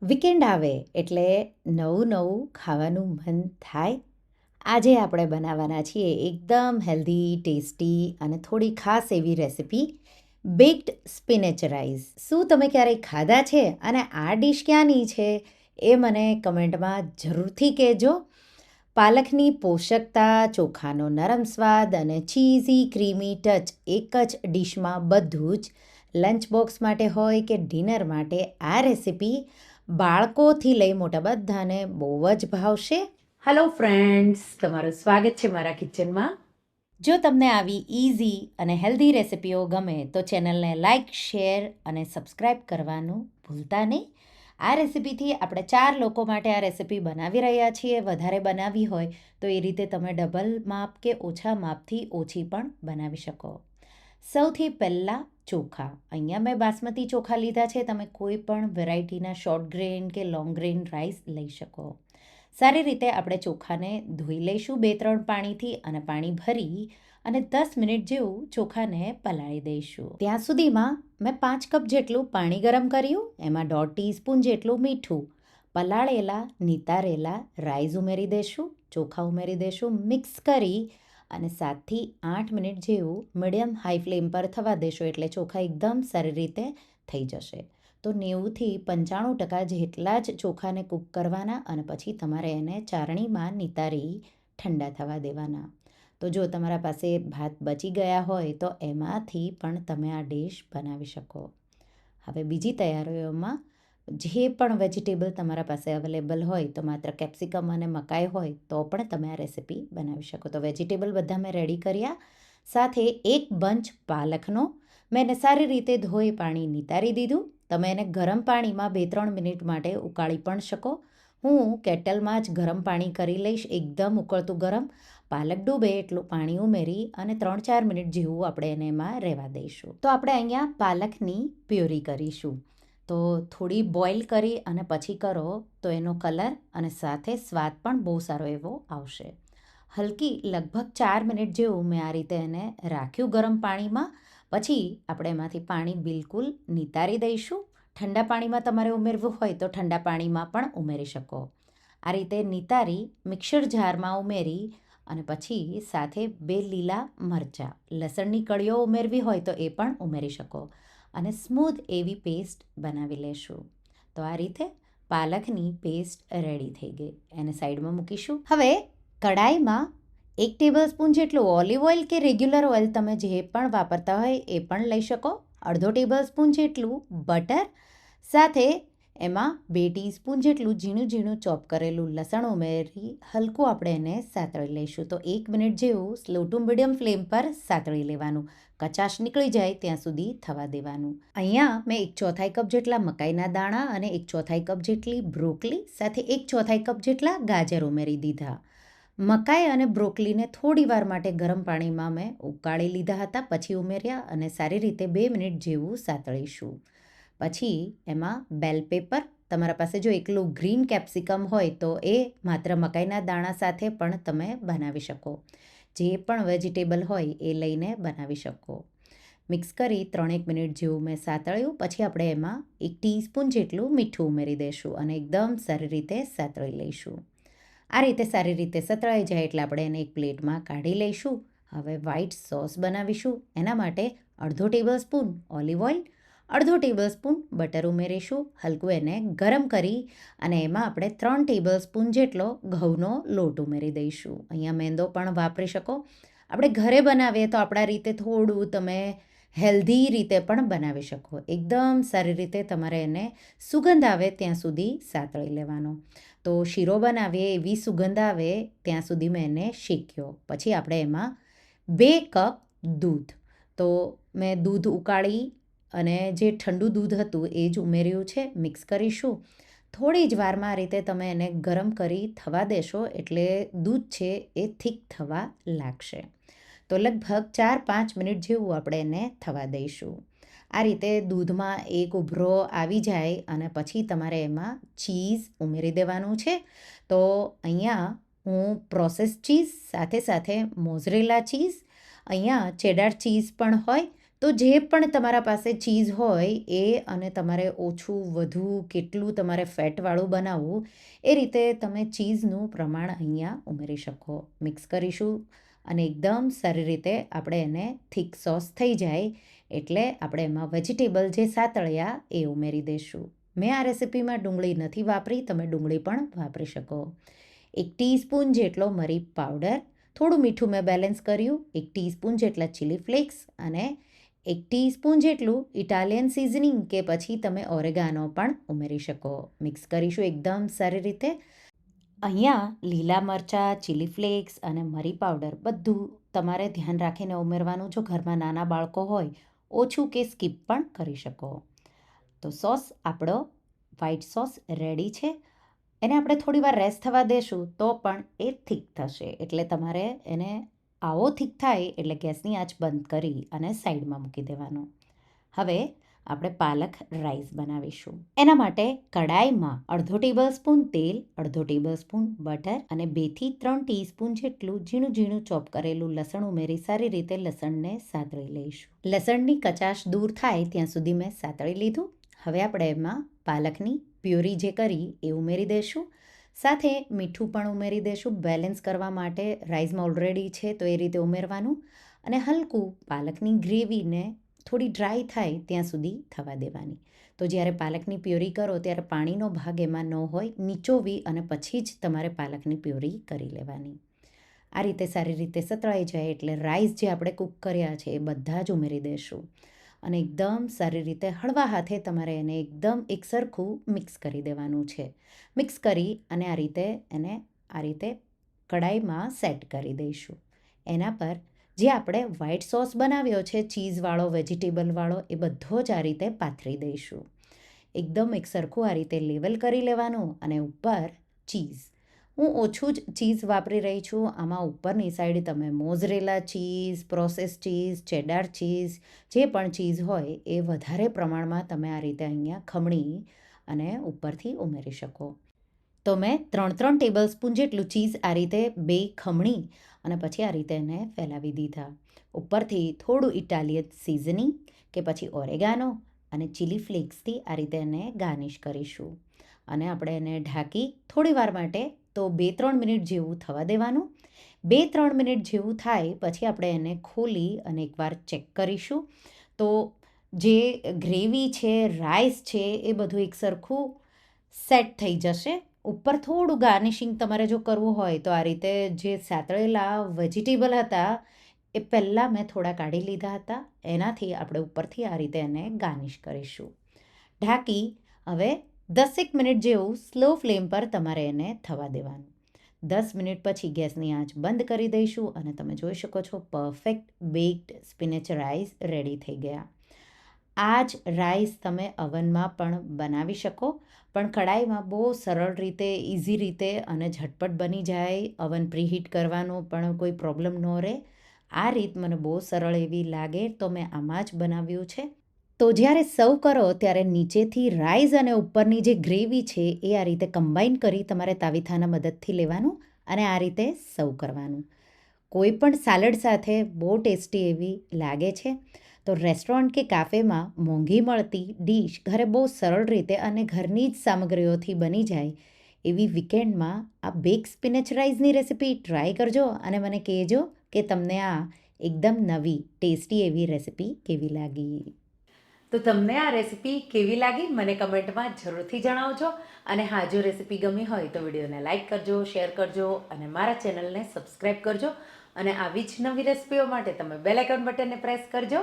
Weekend આવે એટલે નવું નવું ખાવાનું મન થાય. આજે આપણે બનાવવાના છીએ એકદમ હેલ્ધી, ટેસ્ટી અને થોડી ખાસ એવી રેસિપી બેક્ડ સ્પિનેચ રાઈસ. શું તમે ક્યારેય ખાધા છે અને આ ડીશ ક્યાંની છે એ મને કમેન્ટમાં જરૂરથી કહેજો. પાલકની પોષકતા, ચોખાનો નરમ સ્વાદ અને ચીઝી ક્રીમી ટચ એક જ ડીશમાં બધું જ. લંચ બોક્સ માટે હોય કે ડિનર માટે આ રેસિપી બાળકોથી લઈ મોટા બધાને બહુ જ ભાવશે. હેલો ફ્રેન્ડ્સ, તમારું સ્વાગત છે મારા કિચનમાં. જો તમને આવી ઇઝી અને હેલ્ધી રેસિપીઓ ગમે તો ચેનલને લાઇક, શેર અને સબસ્ક્રાઈબ કરવાનું ભૂલતા નહીં. આ રેસિપીથી આપણે 4 લોકો માટે આ રેસિપી બનાવી રહ્યા છીએ. વધારે બનાવી હોય તો એ રીતે તમે ડબલ માપ કે ઓછા માપથી ઓછી પણ બનાવી શકો. સૌથી પહેલાં ચોખા. અહીંયા મેં બાસમતી ચોખા લીધા છે. તમે કોઈ પણ વેરાયટીના શોર્ટ ગ્રેન કે લોંગ ગ્રેન રાઈસ લઈ શકો. સારી રીતે આપણે ચોખાને ધોઈ લઈશું 2-3 પાણીથી અને પાણી ભરી અને 10 મિનિટ જેવું ચોખાને પલાળી દઈશું. ત્યાં સુધીમાં મેં 5 કપ જેટલું પાણી ગરમ કર્યું. એમાં 1.5 ટીસ્પૂન જેટલું મીઠું, પલાળેલા નિતારેલા રાઈસ ઉમેરી દઈશું, ચોખા ઉમેરી દઈશું, મિક્સ કરી અને 7થી 8 મિનિટ જેવું મીડિયમ હાઈ ફ્લેમ પર થવા દેશો એટલે ચોખા એકદમ સારી રીતે થઈ જશે. તો 90થી 95% જેટલા જ ચોખાને કૂક કરવાના અને પછી તમારે એને ચારણીમાં નિતારી ઠંડા થવા દેવાના. તો જો તમારા પાસે ભાત બચી ગયા હોય તો એમાંથી પણ તમે આ ડીશ બનાવી શકો. હવે બીજી તૈયારીઓમાં જે પણ વેજીટેબલ તમારા પાસે અવેલેબલ હોય, તો માત્ર કેપ્સિકમ અને મકાઈ હોય તો પણ તમે આ રેસિપી બનાવી શકો. તો વેજીટેબલ બધા મેં રેડી કર્યા. સાથે એક બંચ પાલકનો મેં એને સારી રીતે ધોઈ પાણી નિતારી દીધું. તમે એને ગરમ પાણીમાં 2-3 મિનિટ માટે ઉકાળી પણ શકો. હું કેટલમાં જ ગરમ પાણી કરી લઈશ, એકદમ ઉકળતું ગરમ. પાલક ડૂબે એટલું પાણી ઉમેરી અને 3-4 મિનિટ જેવું આપણે એને એમાં રહેવા દઈશું. તો આપણે અહીંયા પાલકની પ્યુરી કરીશું. તો થોડી બોઇલ કરી અને પછી કરો તો એનો કલર અને સાથે સ્વાદ પણ બહુ સારો એવો આવશે. હલકી લગભગ 4 મિનિટ જેવું મેં આ રીતે એને રાખ્યું ગરમ પાણીમાં. પછી આપણે એમાંથી પાણી બિલકુલ નિતારી દઈશું. ઠંડા પાણીમાં તમારે ઉમેરવું હોય તો ઠંડા પાણીમાં પણ ઉમેરી શકો. આ રીતે નિતારી મિક્સર જારમાં ઉમેરી અને પછી સાથે 2 લીલા મરચાં, લસણની કળીઓ ઉમેરવી હોય તો એ પણ ઉમેરી શકો અને સ્મૂધ એવી પેસ્ટ બનાવી લેશું. તો આ રીતે પાલકની પેસ્ટ રેડી થઈ ગઈ. એને સાઈડમાં મૂકીશું. હવે કડાઈમાં 1 ટેબલસ્પૂન જેટલું ઓલિવ ઓઇલ કે રેગ્યુલર ઓઇલ તમે જે પણ વાપરતા હોય એ પણ લઈ શકો. 1/2 ટેબલસ્પૂન જેટલું બટર, સાથે એમાં 2 ટીસ્પૂન જેટલું ઝીણું ઝીણું ચોપ કરેલું લસણ ઉમેરી હલકું આપણે એને સાતળી લઈશું. તો 1 મિનિટ જેવું સ્લો ટુ મીડિયમ ફ્લેમ પર સાતળી લેવાનું. કચાશ નીકળી જાય ત્યાં સુધી થવા દેવાનું. અહીંયા મેં 1/4 કપ જેટલા મકાઈના દાણા અને 1/4 કપ જેટલી બ્રોકલી સાથે 1/4 કપ જેટલા ગાજર ઉમેરી દીધા. મકાઈ અને બ્રોકલીને થોડી વાર માટે ગરમ પાણીમાં મેં ઉકાળી લીધા હતા, પછી ઉમેર્યા અને સારી રીતે 2 મિનિટ જેવું સાતળીશું. પછી એમાં બેલ પેપર, તમારા પાસે જો એકલું ગ્રીન કેપ્સિકમ હોય તો એ માત્ર મકાઈના દાણા સાથે પણ તમે બનાવી શકો. જે પણ વેજીટેબલ હોય એ લઈને બનાવી શકો. મિક્સ કરી 3-1 મિનિટ જેવું મેં સાતળ્યું. પછી આપણે એમાં 1 ટીસ્પૂન જેટલું મીઠું ઉમેરી દઈશું અને એકદમ સારી રીતે સાતળી લઈશું. આ રીતે સારી રીતે સતળાઈ જાય એટલે આપણે એને એક પ્લેટમાં કાઢી લઈશું. હવે વ્હાઈટ સોસ બનાવીશું. એના માટે 1/2 tablespoon olive oil, 1/2 tablespoon butter ઉમેરીશું. હલકું એને ગરમ કરી અને એમાં આપણે 3 ટેબલસ્પૂન જેટલો ઘઉંનો લોટ ઉમેરી દઈશું. અહીંયા મેંદો પણ વાપરી શકો. આપણે ઘરે બનાવીએ તો આપણા રીતે થોડું તમે હેલ્ધી રીતે પણ બનાવી શકો. એકદમ સારી રીતે તમારે એને સુગંધ આવે ત્યાં સુધી સાતળી લેવાનો. તો શીરો બનાવીએ એવી સુગંધ આવે ત્યાં સુધી મેં એને શેક્યો. પછી આપણે એમાં 2 કપ દૂધ, તો મેં દૂધ ઉકાળી અને જે ઠંડુ દૂધ હતું એ જ ઉમેર્યું છે. મિક્સ કરીશું. થોડી જ વારમાં આ રીતે તમે એને ગરમ કરી થવા દેશો એટલે દૂધ છે એ થીક થવા લાગશે. તો લગભગ 4-5 મિનિટ જેવું આપણે એને થવા દઈશું. આ રીતે દૂધમાં એક ઉભરો આવી જાય અને પછી તમારે એમાં ચીઝ ઉમેરી દેવાનું છે. તો અહીંયા હું પ્રોસેસ ચીઝ સાથે સાથે મોઝરેલા ચીઝ, અહીંયા ચેડાર ચીઝ પણ હોય તો જે પણ તમારા પાસે ચીઝ હોય એ અને તમારે ઓછું વધુ કેટલું તમારે ફેટવાળું બનાવવું એ રીતે તમે ચીઝનું પ્રમાણ અહીંયા ઉમેરી શકો. મિક્સ કરીશું અને એકદમ સારી રીતે આપણે એને થીક સોસ થઈ જાય એટલે આપણે એમાં વેજીટેબલ જે સાતળ્યા એ ઉમેરી દઈશું. મેં આ રેસિપીમાં ડુંગળી નથી વાપરી, તમે ડુંગળી પણ વાપરી શકો. 1 ટીસ્પૂન જેટલો મરી પાવડર, થોડું મીઠું મેં બેલેન્સ કર્યું, 1 ટીસ્પૂન જેટલા ચીલી ફ્લેક્સ અને 1 ટીસ્પૂન જેટલું ઇટાલિયન સિઝનિંગ કે પછી તમે ઓરેગાનો પણ ઉમેરી શકો. મિક્સ કરીશું એકદમ સારી રીતે. અહીંયા લીલા મરચાં, ચીલી ફ્લેક્સ અને મરી પાવડર બધું તમારે ધ્યાન રાખીને ઉમેરવાનું. જો ઘરમાં નાના બાળકો હોય ઓછું કે સ્કીપ પણ કરી શકો. તો સોસ આપણો વ્હાઈટ સોસ રેડી છે. એને આપણે થોડી વાર રેસ્ટ થવા દેશું તો પણ એ થીક થશે. એટલે તમારે એને આવો થીક થાય એટલે ગેસની આંચ બંધ કરી અને સાઈડમાં મૂકી દેવાનો. હવે આપણે પાલક રાઈસ બનાવીશું. એના માટે કડાઈમાં અડધો ટેબલ સ્પૂન તેલ, અડધો ટેબલ સ્પૂન બટર અને 2 થી 3 ટીસ્પૂન જેટલું ઝીણું ઝીણું ચોપ કરેલું લસણ ઉમેરી સારી રીતે લસણને સાતળી લઈશું. લસણની કચાશ દૂર થાય ત્યાં સુધી મેં સાતળી લીધું. હવે આપણે એમાં પાલકની પ્યુરી જે કરી એ ઉમેરી દઈશું. સાથે મીઠું પણ ઉમેરી દઈશું બેલેન્સ કરવા માટે. રાઈસમાં ઓલરેડી છે તો એ રીતે ઉમેરવાનું અને હલકું પાલકની ગ્રેવીને થોડી ડ્રાય થાય ત્યાં સુધી થવા દેવાની. તો જ્યારે પાલકની પ્યુરી કરો ત્યારે પાણીનો ભાગ એમાં ન હોય, નીચોવી અને પછી જ તમારે પાલકની પ્યુરી કરી લેવાની. આ રીતે સારી રીતે સતળાઈ જાય એટલે રાઈસ જે આપણે કૂક કર્યા છે એ બધા જ ઉમેરી દઈશું અને એકદમ સારી રીતે હળવા હાથે તમારે એને એકદમ એકસરખું મિક્સ કરી દેવાનું છે. મિક્સ કરી અને આ રીતે કડાઈમાં સેટ કરી દઈશું. એના પર જે આપણે વ્હાઈટ સોસ બનાવ્યો છે ચીઝવાળો, વેજીટેબલવાળો, એ બધો જ આ રીતે પાથરી દઈશું. એકદમ એકસરખું આ રીતે લેવલ કરી લેવાનું અને ઉપર ચીઝ. હું ઓછું જ ચીઝ વાપરી રહી છું. આમાં ઉપરની સાઈડ તમે mozzarella cheese, process cheese, cheddar cheese, જે પણ ચીઝ હોય એ વધારે પ્રમાણમાં તમે આ રીતે અહીંયા ખમણી અને ઉપરથી ઉમેરી શકો. તો મેં 3 ટેબલ સ્પૂન જેટલું ચીઝ આ રીતે 2 ખમણી અને પછી આ રીતે એને ફેલાવી દીધા. ઉપરથી થોડું ઇટાલિયન સિઝનિંગ કે પછી ઓરેગાનો અને ચીલી ફ્લેક્સથી આ રીતે એને ગાર્નિશ કરીશું અને આપણે એને ઢાંકી થોડી વાર માટે તો 2-3 મિનિટ જેવું થવા દેવાનું. 2-3 મિનિટ જેવું થાય પછી આપણે એને ખોલી અને એકવાર ચેક કરીશું. તો જે ગ્રેવી છે, રાઈસ છે એ બધું એકસરખું સેટ થઈ જશે. ઉપર થોડું ગાર્નિશિંગ તમારે જો કરવું હોય તો આ રીતે જે સાતળેલા વેજીટેબલ હતા એ પહેલાં મેં થોડા કાઢી લીધા હતા. એનાથી આપણે ઉપરથી આ રીતે એને ગાર્નિશ કરીશું. ઢાંકી હવે 10 મિનિટ જેવું સ્લો ફ્લેમ પર તમારે એને થવા દેવાનું. 10 મિનિટ પછી ગેસની આંચ બંધ કરી દઈશું અને તમે જોઈ શકો છો પરફેક્ટ બેક્ડ સ્પિનેચ રાઈસ રેડી થઈ ગયા. આ જ રાઈસ તમે ઓવનમાં પણ બનાવી શકો, પણ કડાઈમાં બહુ સરળ રીતે, ઇઝી રીતે અને ઝટપટ બની જાય. ઓવન પ્રીહીટ કરવાનો પણ કોઈ પ્રોબ્લેમ ન રહે. આ રીત મને બહુ સરળ એવી લાગે તો મેં આમાં જ બનાવ્યું છે. તો જ્યારે સર્વ કરો ત્યારે નીચેથી રાઈસ અને ઉપરની જે ગ્રેવી છે એ આ રીતે કમ્બાઈન કરી તમારે તાવીથાના મદદથી લેવાનું અને આ રીતે સર્વ કરવાનું. કોઈ પણ સાલડ સાથે બહુ ટેસ્ટી એવી લાગે છે. તો રેસ્ટોરન્ટ કે કાફેમાં મોંઘી મળતી ડીશ ઘરે બહુ સરળ રીતે અને ઘરની જ સામગ્રીઓથી બની જાય એવી વીકેન્ડમાં આ બેક સ્પિનેચ રાઈસની રેસિપી ટ્રાય કરજો અને મને કહેજો કે તમને આ એકદમ નવી ટેસ્ટી એવી રેસિપી કેવી લાગી. તો તમને આ રેસિપી કેવી લાગી મને કમેન્ટમાં જરૂરથી જણાવજો. અને હા, જો રેસિપી ગમી હોય તો વિડીયોને લાઇક કરજો, શેર કરજો અને મારા ચેનલને સબસ્ક્રાઈબ કરજો. અને આવી જ નવી રેસિપીઓ માટે તમે બેલ આઇકોન બટનને પ્રેસ કરજો.